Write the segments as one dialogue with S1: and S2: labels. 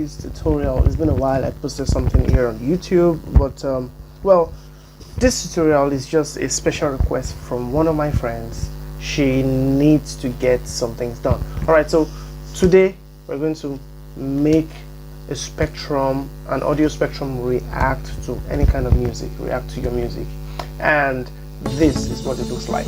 S1: today's tutorial. It's been a while. I posted something here on YouTube, but well, this tutorial is just a special request from one of my friends. She needs to get some things done. All right, so today we're going to make a spectrum, an audio spectrum, react to any kind of music, react to your music, and this is what it looks like.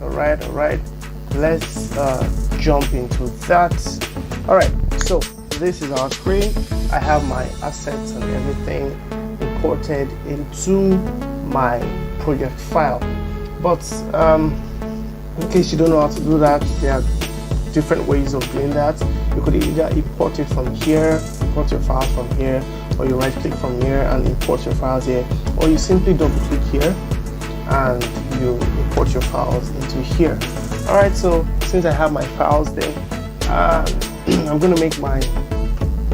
S1: All right, let's jump into that. All right, so this is our screen. I have my assets and everything imported into my project file, but in case you don't know how to do that, there are different ways of doing that. You could either import it from here, import your files from here, or you right click from here and import your files here, or you simply double click here and you import your files into here. All right, so since I have my files there, I'm going to make my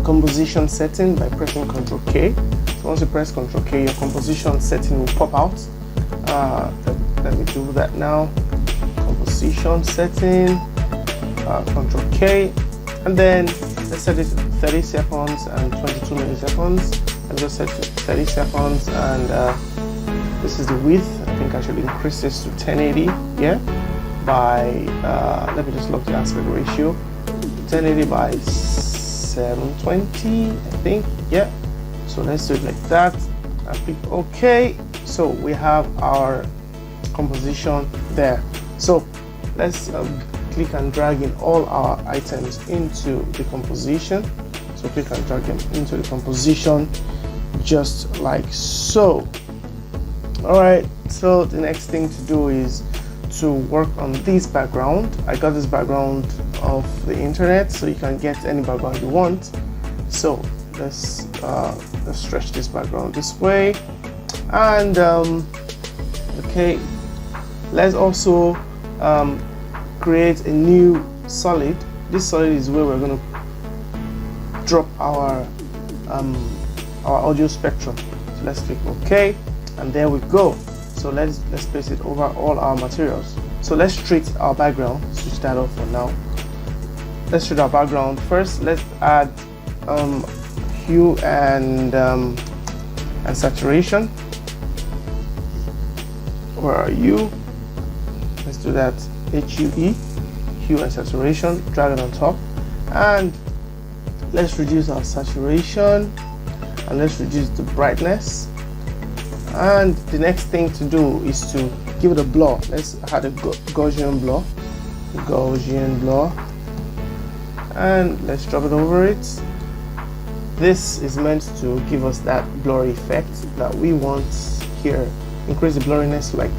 S1: composition setting by pressing Ctrl K. So once you press Ctrl K, your composition setting will pop out. Let me do that now. Composition setting, Ctrl K, and then let's set it to 30 seconds and 22 milliseconds. And just set to 30 seconds, and this is the width. I think I should increase this to 1080. Yeah, by let me just look the aspect ratio. 1080 by 720, I think. Yeah, so let's do it like that. I click OK. So we have our composition there. So let's click and drag in all our items into the composition. So click and drag them into the composition just like so. All right, so the next thing to do is to work on this background. I got this background off the internet, so you can get any background you want. So let's stretch this background this way, and okay, let's also create a new solid. This solid is where we're going to drop our audio spectrum. So let's click OK, and there we go. So let's place it over all our materials. So let's treat our background, switch that off for now. Let's treat our background first. Let's add hue and saturation. Where are you? Let's do that. HUE, hue and saturation. Drag it on top, and let's reduce our saturation, and let's reduce the brightness. And the next thing to do is to give it a blur. Let's add a Gaussian blur, and let's drop it over it. This is meant to give us that blur effect that we want here. Increase the blurriness to, like,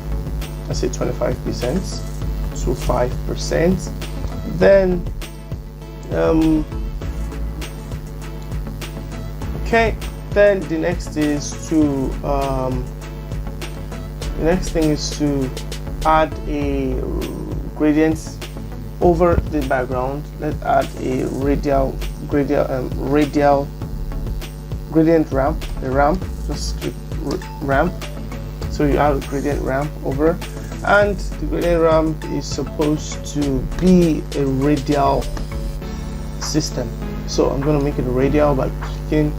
S1: let's say 25% to 5%. Then okay, then the next thing is to add a gradient over the background. Let's add a radial gradient ramp. A ramp. Just click ramp. So you add a gradient ramp over, and the gradient ramp is supposed to be a radial system. So I'm going to make it radial by clicking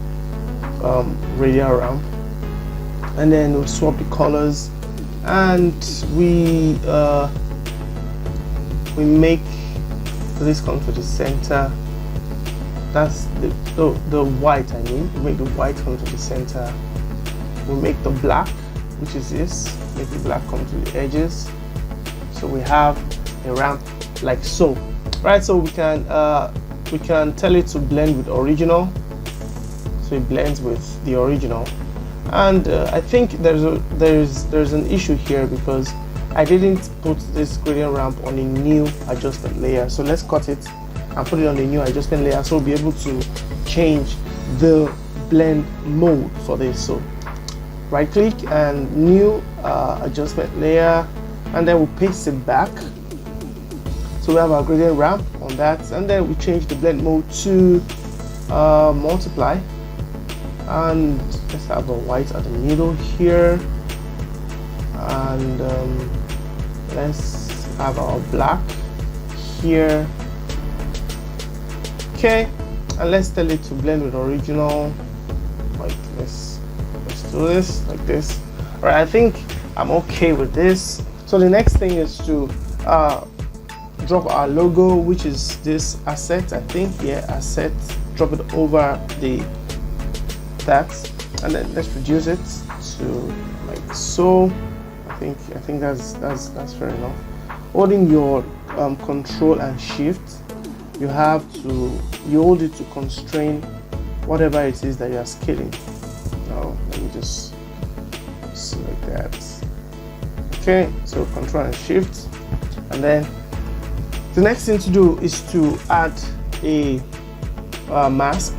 S1: radial ramp, and then we'll swap the colors, and we make this come to the center. That's the white. I mean, we make the white come to the center. We make the black, which is this, make the black come to the edges. So we have a ramp like so. Right, so we can tell it to blend with original. So it blends with the original, and I think there's an issue here because I didn't put this gradient ramp on a new adjustment layer. So let's cut it and put it on a new adjustment layer, so we'll be able to change the blend mode for this. So right click and new adjustment layer, and then we'll paste it back. So we have our gradient ramp on that, and then we change the blend mode to multiply, and let's have a white at the middle here, and let's have our black here. Okay, and let's tell it to blend with original. Like let's do this like this. All right, I think I'm okay with this. So the next thing is to drop our logo, which is this asset. I think, yeah, asset. Drop it over that, and then let's reduce it to like so. I think that's fair enough. Holding your control and shift, you hold it to constrain whatever it is that you are scaling. Now let me just select that. Okay, so control and shift, and then the next thing to do is to add a mask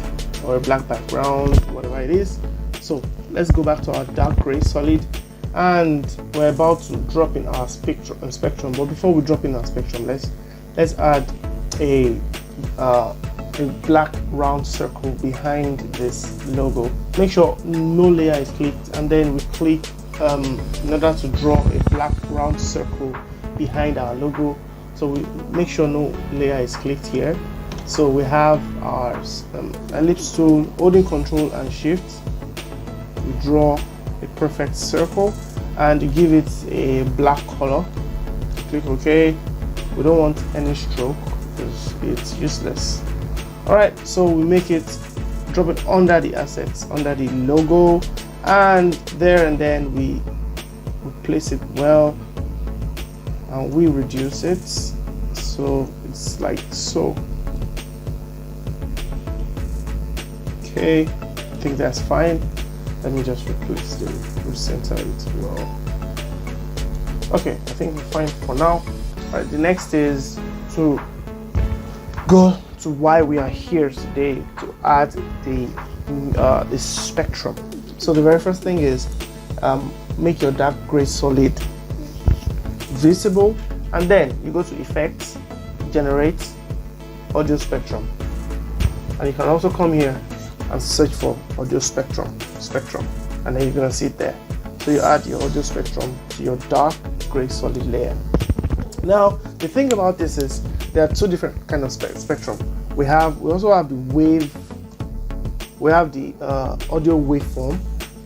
S1: or a black background, whatever it is. So let's go back to our dark gray solid, and we're about to drop in our spectrum. But before we drop in our spectrum, let's add a black round circle behind this logo. Make sure no layer is clicked, and then we click in order to draw a black round circle behind our logo. So we make sure no layer is clicked here. So we have our ellipse tool, holding control and shift, we draw a perfect circle, and you give it a black color. Click OK. We don't want any stroke because it's useless. Alright, so we make it, drop it under the assets, under the logo, and then we place it well, and we reduce it so it's like so. Okay, I think that's fine. Let me just replace the recenter it well. Okay, I think we're fine for now. Alright, the next is to go to why we are here today, to add the spectrum. So the very first thing is make your dark gray solid visible, and then you go to effects, generate audio spectrum, and you can also come here and search for audio spectrum, and then you're gonna see it there. So you add your audio spectrum to your dark gray solid layer. Now the thing about this is there are two different kind of spectrum. We also have the wave. We have the audio waveform.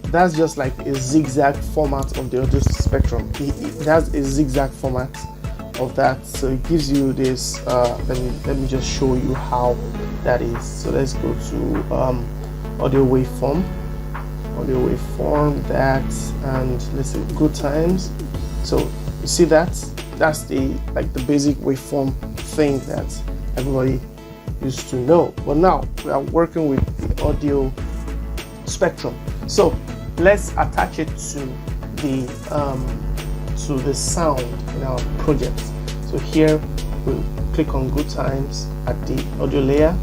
S1: That's just like a zigzag format of the audio spectrum. It has a zigzag format of that, so it gives you this. Let me just show you how that is. So let's go to audio waveform. That, and let's say good times. So you see that's the basic waveform thing that everybody used to know. But now we are working with the audio spectrum. So let's attach it to the sound in our project. So here we'll click on good times at the audio layer,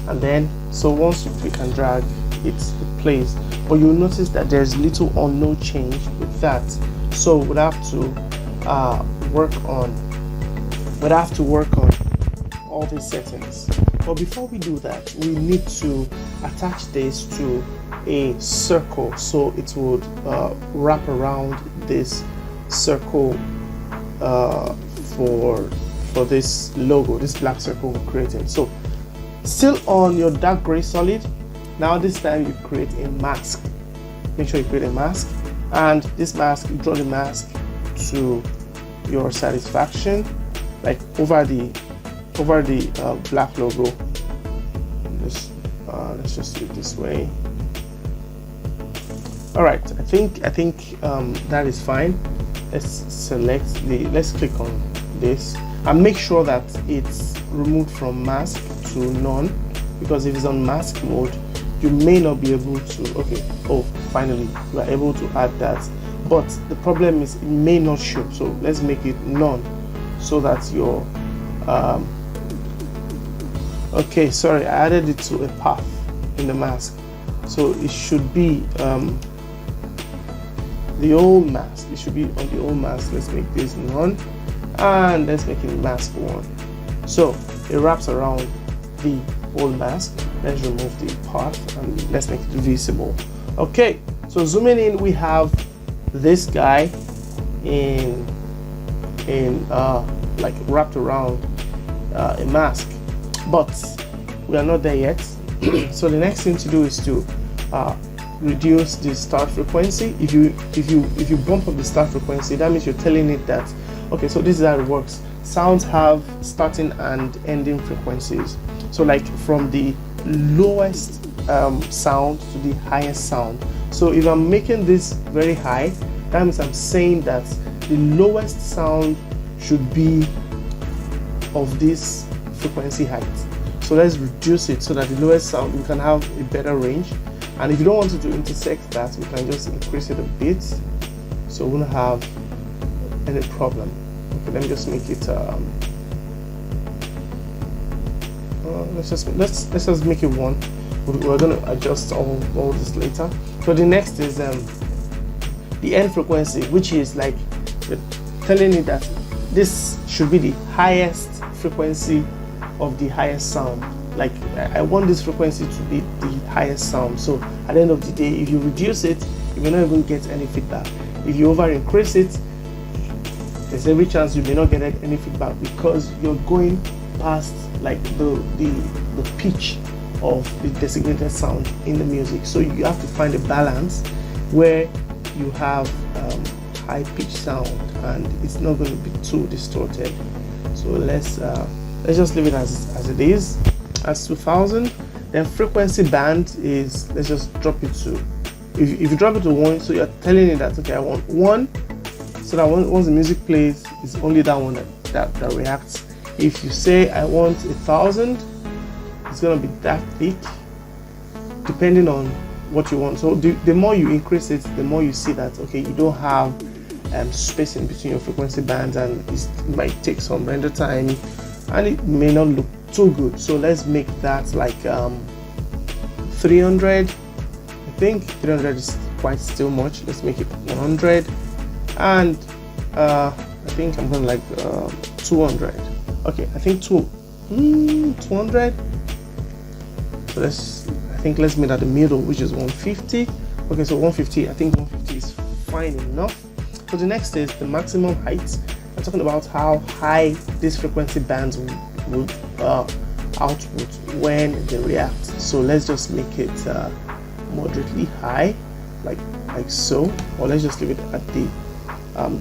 S1: and then so once you click and drag, it plays. But you'll notice that there's little or no change with that. So we'll have to work on all these settings. But before we do that, we need to attach this to a circle, so it would wrap around this circle for this logo, this black circle we're creating. So still on your dark gray solid. Now this time you create a mask. Make sure you create a mask, and this mask, you draw the mask to your satisfaction, like over the black logo. Let's just do it this way. All right, I think that is fine. Let's click on this and make sure that it's removed from mask to none, because if it's on mask mode, you may not be able to. Okay, oh, finally we are able to add that, but the problem is it may not show. So let's make it none, so that your okay, sorry, I added it to a path in the mask, so it should be the old mask. It should be on the old mask. Let's make this none, and let's make it mask 1. So it wraps around the whole mask. Let's remove the part and let's make it visible. Okay, so zooming in, we have this guy in like wrapped around a mask, but we are not there yet. So the next thing to do is to reduce the start frequency. If you bump up the start frequency, that means you're telling it that, okay, so this is how it works. Sounds have starting and ending frequencies. So like from the lowest sound to the highest sound. So if I'm making this very high, that means I'm saying that the lowest sound should be of this frequency height. So let's reduce it so that the lowest sound, we can have a better range. And if you don't want it to intersect that, we can just increase it a bit, so we won't have any problem. Okay, let me just make it let's just make it 1. We're going to adjust all this later. So the next is the end frequency, which is like telling it that this should be the highest frequency of the highest sound. Like I want this frequency to be the highest sound. So at the end of the day, if you reduce it, you may not even get any feedback. If you over increase it, there's every chance you may not get any feedback, because you're going past like the pitch of the designated sound in the music. So you have to find a balance where you have high pitch sound and it's not going to be too distorted. So let's just leave it as it is, as 2000. Then frequency band is, let's just drop it to, if you drop it to 1, so you're telling it that, okay, I want 1, so that once the music plays, it's only that one that reacts. If you say I want 1000, it's going to be that thick, depending on what you want. So the more you increase it, the more you see that, okay, you don't have space in between your frequency bands, and it might take some render time and it may not look too good. So let's make that like 300. I think 300 is quite still much. Let's make it 100, and I think I'm gonna like 200. Okay, I think 200. So let's meet at the middle, which is 150. Okay, so 150. I think 150 is fine enough. So the next is the maximum height. I'm talking about how high these frequency bands will output when they react. So let's just make it moderately high, like so, or let's just leave it at the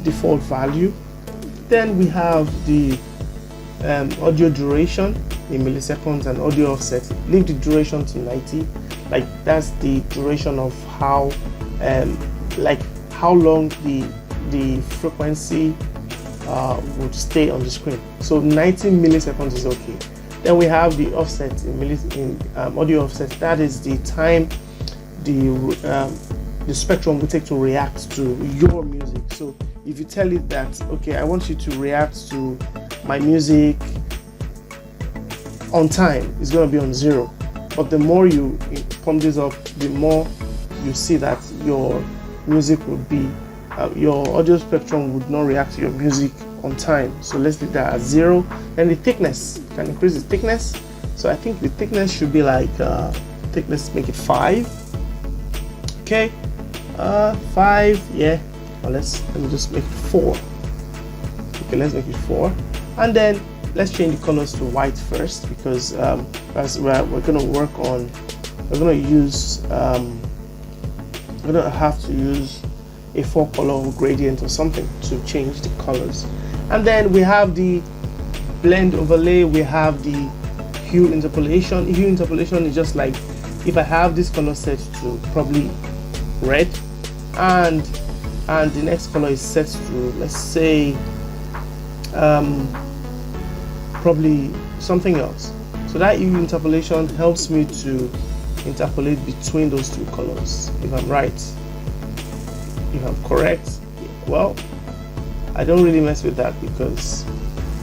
S1: default value. Then we have the audio duration in milliseconds and audio offset. Leave the duration to 90. Like that's the duration of how long the frequency would stay on the screen. So 90 milliseconds is okay. Then we have the offset in audio offset. That is the time the spectrum will take to react to your music. So if you tell it that, okay, I want you to react to my music on time, it's going to be on 0. But the more you pump this up, the more you see that your music would be your audio spectrum would not react to your music on time. So let's leave that at 0. Then the thickness, you can increase the thickness. So I think the thickness should be like thickness, make it 5. Okay, 5, yeah. Let me just make it 4. Okay, let's make it 4, and then let's change the colors to white first, because as we're going to work on, we're going to use we're going to have to use a 4-color gradient or something to change the colors. And then we have the blend overlay, we have the hue interpolation. Hue interpolation is just like if I have this color set to probably red, and the next color is set to, let's say, probably something else. So that hue interpolation helps me to interpolate between those two colors. If I'm right, if I'm correct, well, I don't really mess with that, because,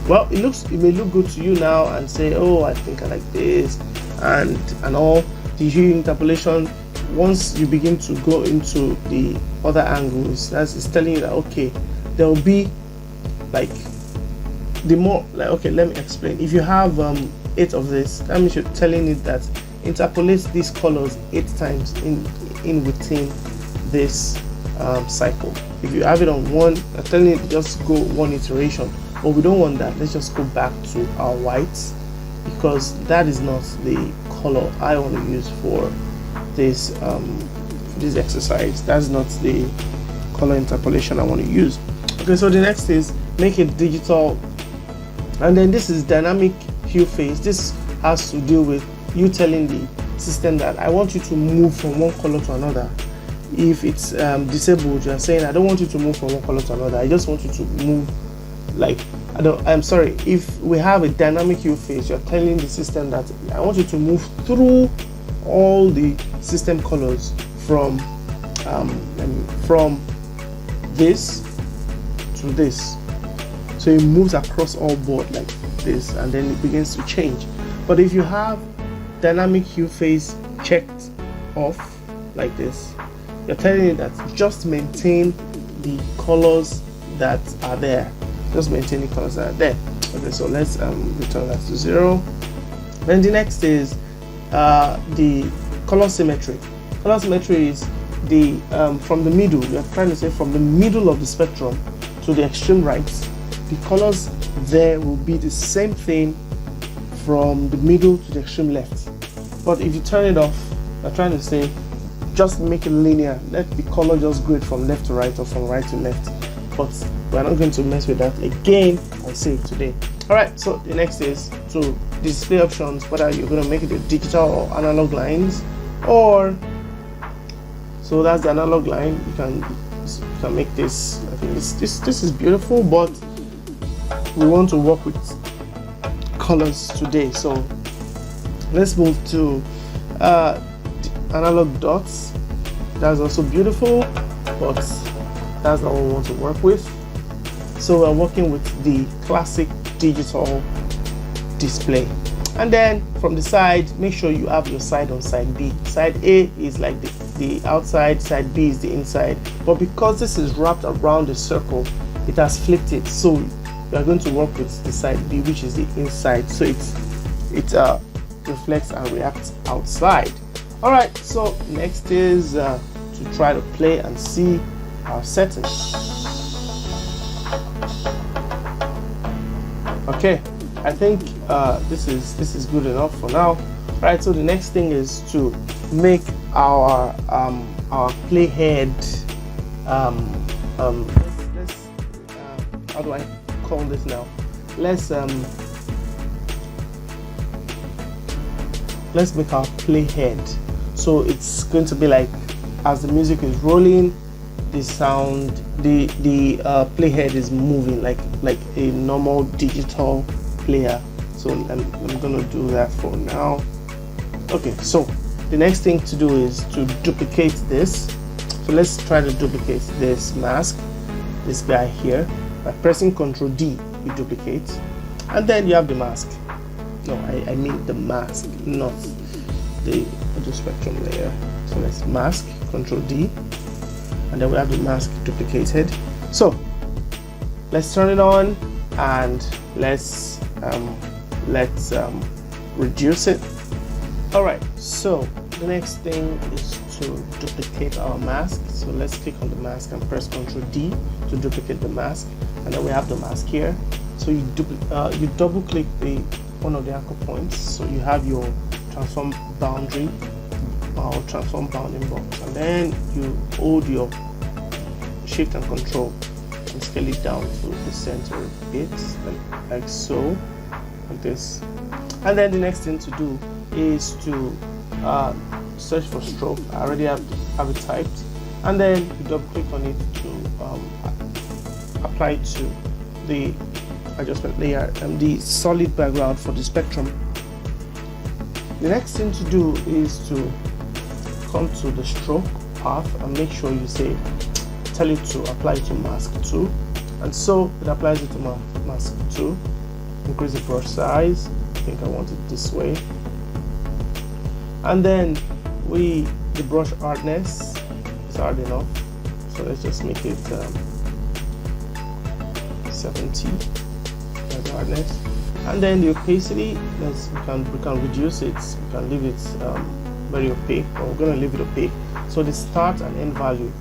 S1: well, it may look good to you now and say, oh, I think I like this and all. The hue interpolation, once you begin to go into the other angles, that's telling you that, okay, there will be like the more, like, okay, let me explain. If you have 8 of this, that means you're telling it that interpolate these colors 8 times in within this cycle. If you have it on one, I'm telling it just go one iteration, but we don't want that. Let's just go back to our whites, because that is not the color I want to use for this exercise. That's not the color interpolation I want to use. Okay, so the next is make it digital, and then this is dynamic hue phase. This has to deal with you telling the system that I want you to move from one color to another. If it's disabled, you're saying I don't want you to move from one color to another, I just want you to move, like, I'm sorry, if we have a dynamic hue phase, you're telling the system that I want you to move through all the system colors from this to this, so it moves across all board like this, and then it begins to change. But if you have dynamic hue phase checked off like this, you're telling it that just maintain the colors that are there. Just maintain the colors that are there. Okay, so let's return that to 0. Then the next is the color symmetry. Color symmetry is the from the middle. You're trying to say from the middle of the spectrum to the extreme right, the colors there will be the same thing from the middle to the extreme left. But if you turn it off, you're trying to say just make it linear, let the color just grade from left to right or from right to left. But we're not going to mess with that again, I say today. Alright, so the next is to display options, whether you're going to make it a digital or analog lines, or so that's the analog line. You can make this. I think this is beautiful, but we want to work with colors today, so let's move to analog dots. That's also beautiful, but that's not what we want to work with. So we're working with the classic digital display. And then from the side, make sure you have your side on side B. Side A is like the outside, side B is the inside. But because this is wrapped around the circle, it has flipped it. So we are going to work with the side B, which is the inside. So it reflects and reacts outside. All right, so next is to try to play and see our settings. Okay, I think this is good enough for now. All right, so the next thing is to make our playhead. Let's how do I call this now? Let's make our playhead. So it's going to be like, as the music is rolling, the sound, the playhead is moving like a normal digital player. So I'm gonna do that for now. Okay, so the next thing to do is to duplicate this. So let's try to duplicate this mask, this guy here, by pressing Ctrl D. You duplicate, and then you have the mask. No, I mean the mask, not the audio spectrum layer. So let's mask, Ctrl D, and then we have the mask duplicated. So let's turn it on, and let's reduce it. All right, so the next thing is to duplicate our mask. So let's click on the mask and press Ctrl D to duplicate the mask, and then we have the mask here. So you double click one of the anchor points, so you have your transform boundary or transform bounding box, and then you hold your shift and control and scale it down to the center bit, like so, like this. And then the next thing to do is to search for stroke. I already have it typed, and then you double click on it to apply it to the adjustment layer and the solid background for the spectrum. The next thing to do is to come to the stroke path and make sure you tell it to apply to mask 2, and so it applies it to mask 2. Increase the brush size. I think I want it this way, and then the brush hardness is hard enough, so let's just make it 70 like hardness. And then the opacity, we can reduce it, we can leave it very opaque, but we're going to leave it opaque. So the start and end value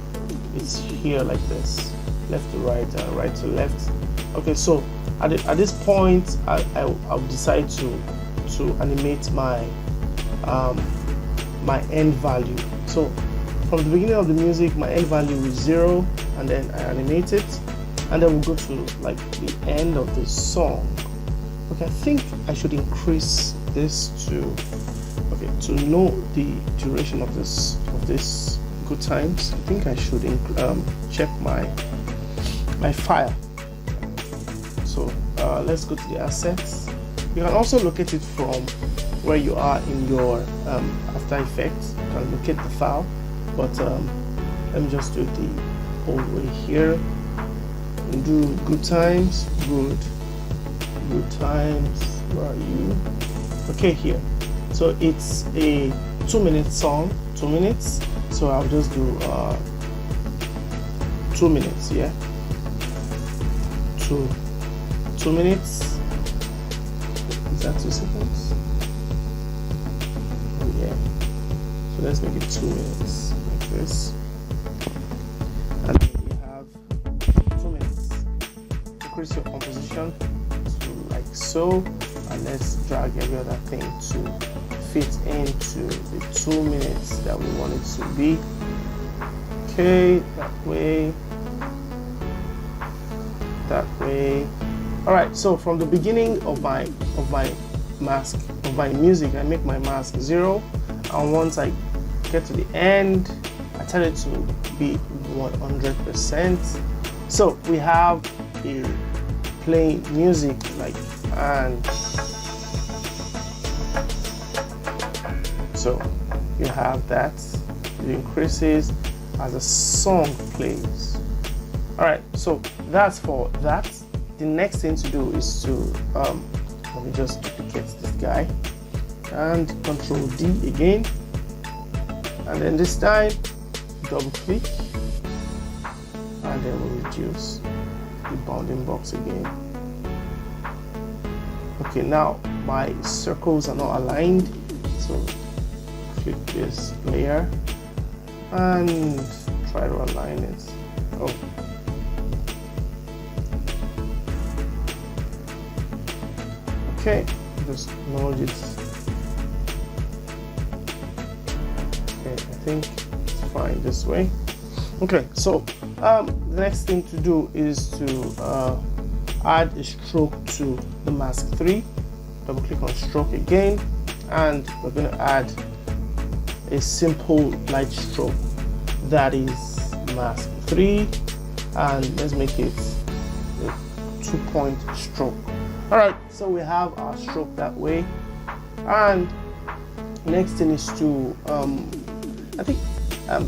S1: is here like this, left to right and right to left. Okay, so at this point I'll decide to animate my my end value. So from the beginning of the music, my end value is 0, and then I animate it, and then we'll go to like the end of the song. Okay, I think I should increase this to know the duration of this good times. I think I should check my file. So let's go to the assets. You can also locate it from where you are in your After Effects. You can locate the file, but let me just do it the old way here and do good times. Good times, where are you? Okay, here. So it's a 2-minute song, 2 minutes. So I'll just do 2 minutes, yeah. 2 minutes. Is that 2 seconds? Oh, yeah. So let's make it 2 minutes like this. And then we have 2 minutes. Increase your composition to like so, and let's drag every other thing to fit into the 2 minutes that we want it to be. Okay, that way. All right, so from the beginning of my music, I make my mask 0, and once I get to the end, I tell it to be 100%. So we have a playing music like, and so you have that. It increases as the song plays. All right, so that's for that. The next thing to do is to let me just duplicate this guy and Control D again, and then this time double click, and then we'll reduce the bounding box again. Okay, now my circles are not aligned, so click this layer and try to align it. Oh. Okay, just merge it. Okay, I think it's fine this way. Okay, so the next thing to do is to add a stroke to the mask 3. Double click on stroke again, and we're going to add a simple light stroke that is mask 3, and let's make it a 2-point stroke. All right, so we have our stroke that way, and next thing is to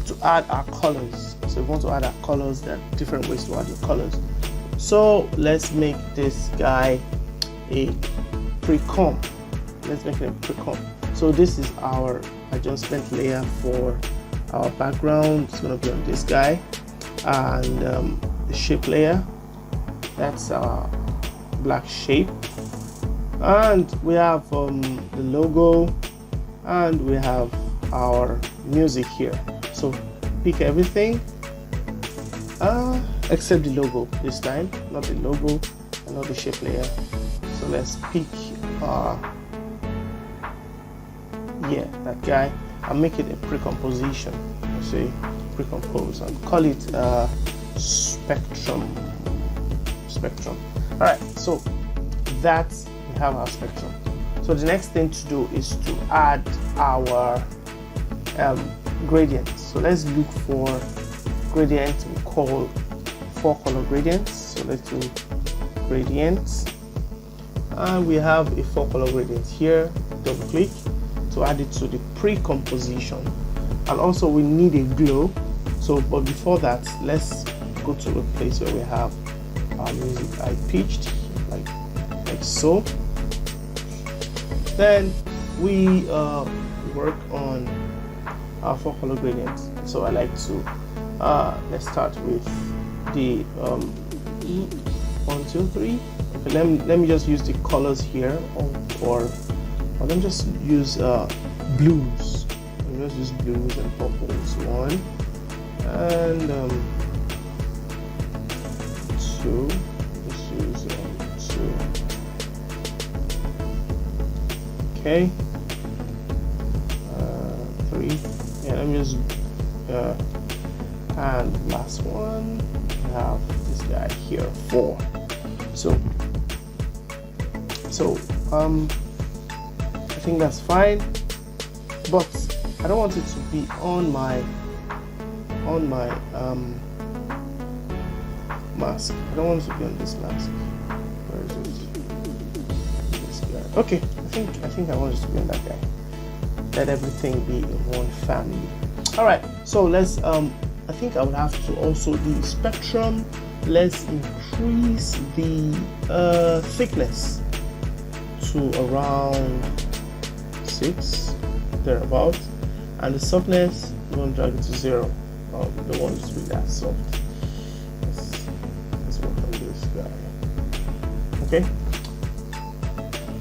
S1: to add our colors. So we want to add our colors. There are different ways to add your colors. So let's make this guy a pre-comp. Let's make it a pre-comp. So this is our adjustment layer for our background. It's going to be on this guy, and the shape layer, that's our black shape, and we have the logo, and we have our music here. So pick everything except the logo this time, not the logo and not the shape layer. So let's pick that guy and make it a pre-composition. Let's say pre-compose and call it spectrum. All right, so that we have our spectrum. So the next thing to do is to add our gradients. So let's look for gradients. We call 4-color gradients. So let's do gradients, and we have a 4-color gradient here. Double click to add it to the pre-composition, and also we need a glow. So, but before that, let's go to a place where we have our music high pitched, like so. Then we work on our 4-color gradients. So I like to let's start with the 1, 2, 3. Okay, let me just use the colors here, or let me just use blues. Let me just use blues and purples. 1 and 2. Let's use 2. Okay. 3. Yeah, let me just and last one, we have this guy here, 4. So I think that's fine, but I don't want it to be on my mask. I don't want it to be on this mask. Where is it? This guy. Okay, I think I want it to be on that guy. Let everything be in one family. All right, so let's I think I would have to also do spectrum. Let's increase the thickness to around 6 thereabout, and the softness we want to drag it to 0. We don't want it to be that soft. Let's work on this guy. Okay,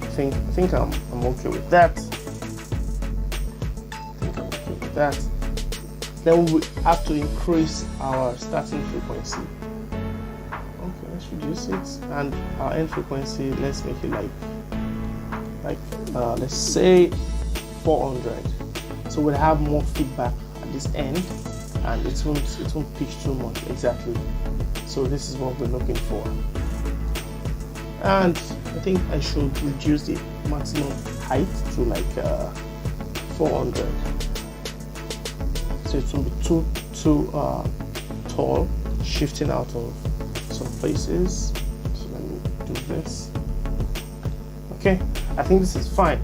S1: I think I'm okay with that. Then we have to increase our starting frequency. Okay, let's reduce it, and our end frequency, let's make it like let's say 400. So we'll have more feedback at this end, and it won't pitch too much. Exactly. So this is what we're looking for. And I think I should reduce the maximum height to like 400. So it will be too tall, shifting out of some places. So let me do this. Okay, I think this is fine.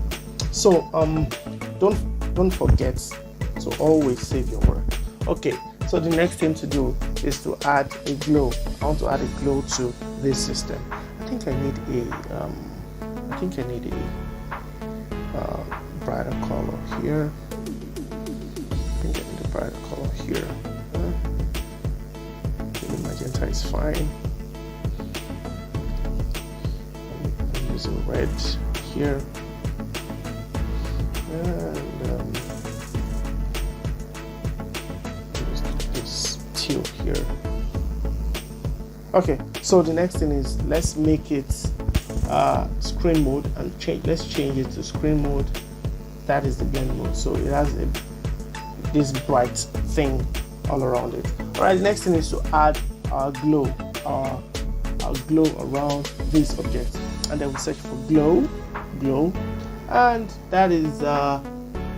S1: So don't forget to always save your work. Okay, so the next thing to do is to add a glow. I want to add a glow to this system. I think I need a brighter color here. Brighter color here. The magenta is fine. I'm using red here, and this teal here. Okay, so the next thing is let's make it screen mode and let's change it to screen mode. That is the blend mode, so it has this bright thing all around it. All right, the next thing is to add our glow, our glow around this object, and then we search for glow, and that is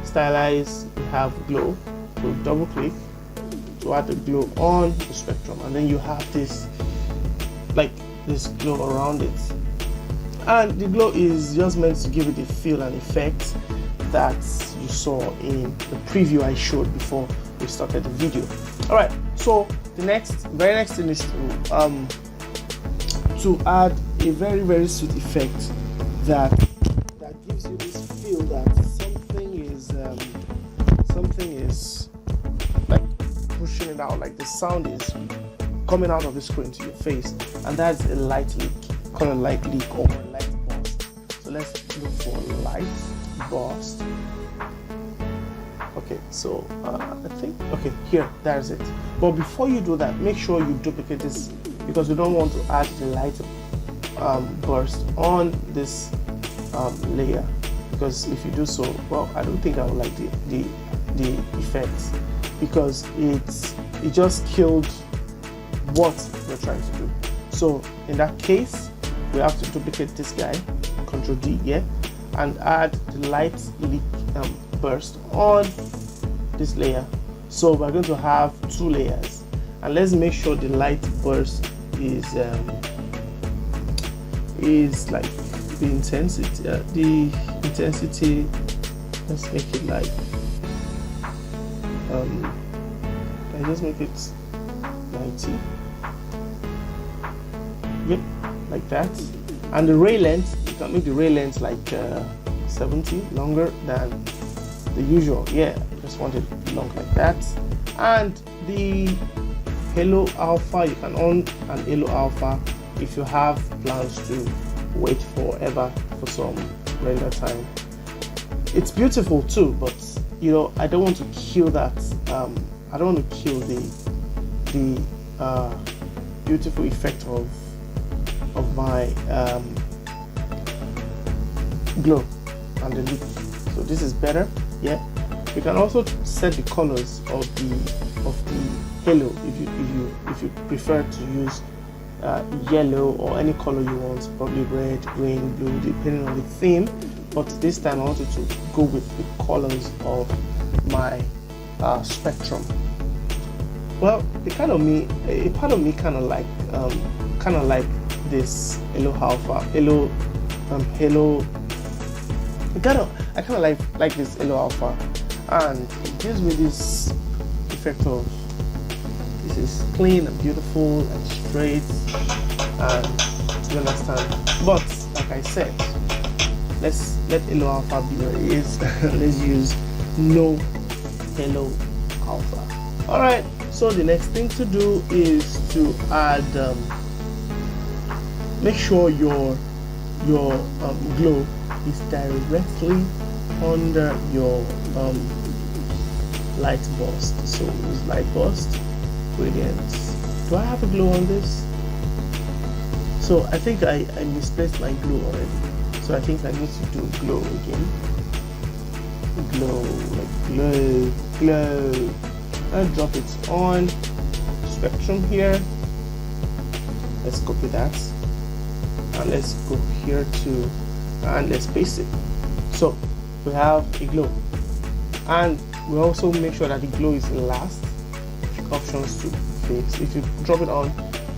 S1: stylized. We have glow, so double click to add the glow on the spectrum, and then you have this glow around it, and the glow is just meant to give it the feel and effect that you saw in the preview I showed before we started the video. All right, so the very next thing is to add a very, very sweet effect that gives you this feel that something is like pushing it out, like the sound is coming out of the screen to your face, and that's a light leak, called a light leak or a light burst. So let's look for light burst. Okay, so I think, okay, here, there's it. But before you do that, make sure you duplicate this, because we don't want to add the light burst on this layer, because if you do so, well, I don't think I would like the effects, because it just killed what we're trying to do. So in that case, we have to duplicate this guy, Ctrl D, yeah, and add the light leak burst on this layer. So we're going to have 2 layers, and let's make sure the light burst is like the intensity. Let's make it like I just make it 90. Yep, like that. And the ray length, you can make the ray length like 70, longer than the usual. Yeah, I just want it long like that. And the halo alpha, you can on an halo alpha if you have plans to wait forever for some render time. It's beautiful too, but you know, I don't want to kill that. I don't want to kill the beautiful effect of my glow and the lip. So this is better. Yeah, you can also set the colors of the halo if you prefer to use yellow or any color you want, probably red, green, blue, depending on the theme. But this time I wanted to go with the colors of my spectrum. Well, a part of me kind of like this halo alpha, halo. I kind of like this halo alpha, and it gives me this effect of this is clean and beautiful and straight, and you understand. But like I said, let's let halo alpha be what it is. Let's use no halo alpha. All right. So the next thing to do is to add. Make sure your glow is directly under your light burst. So it's light burst, gradients. Do I have a glow on this? So I think I misplaced my glow already. So I think I need to do glow again. Glow, like glow. I'll drop it on spectrum here. Let's copy that. And let's go here too, and let's paste it. So we have a glow, and we also make sure that the glow is last. Options to fix. If you drop it on,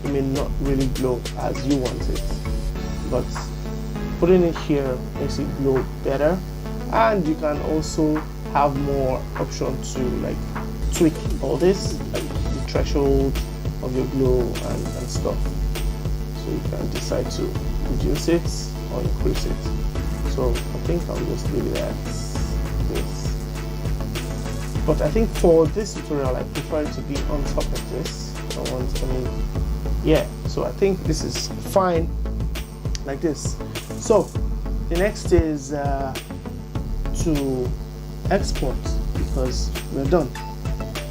S1: it may not really glow as you want it, but putting it here makes it glow better. And you can also have more options to like tweak all this, like the threshold of your glow and stuff. So you can decide to reduce it or increase it. So I think I'll just leave it at this. But I think for this tutorial I prefer it to be on top of this. Yeah, so I think this is fine like this. So the next is to export, because we're done.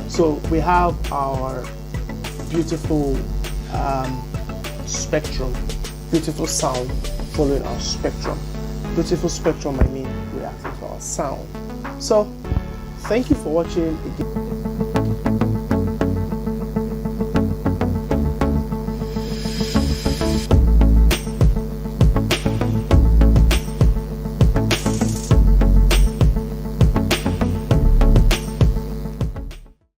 S1: So we have our beautiful spectrum, beautiful sound following our spectrum. Beautiful spectrum, I mean reacting to our sound. So thank you for watching.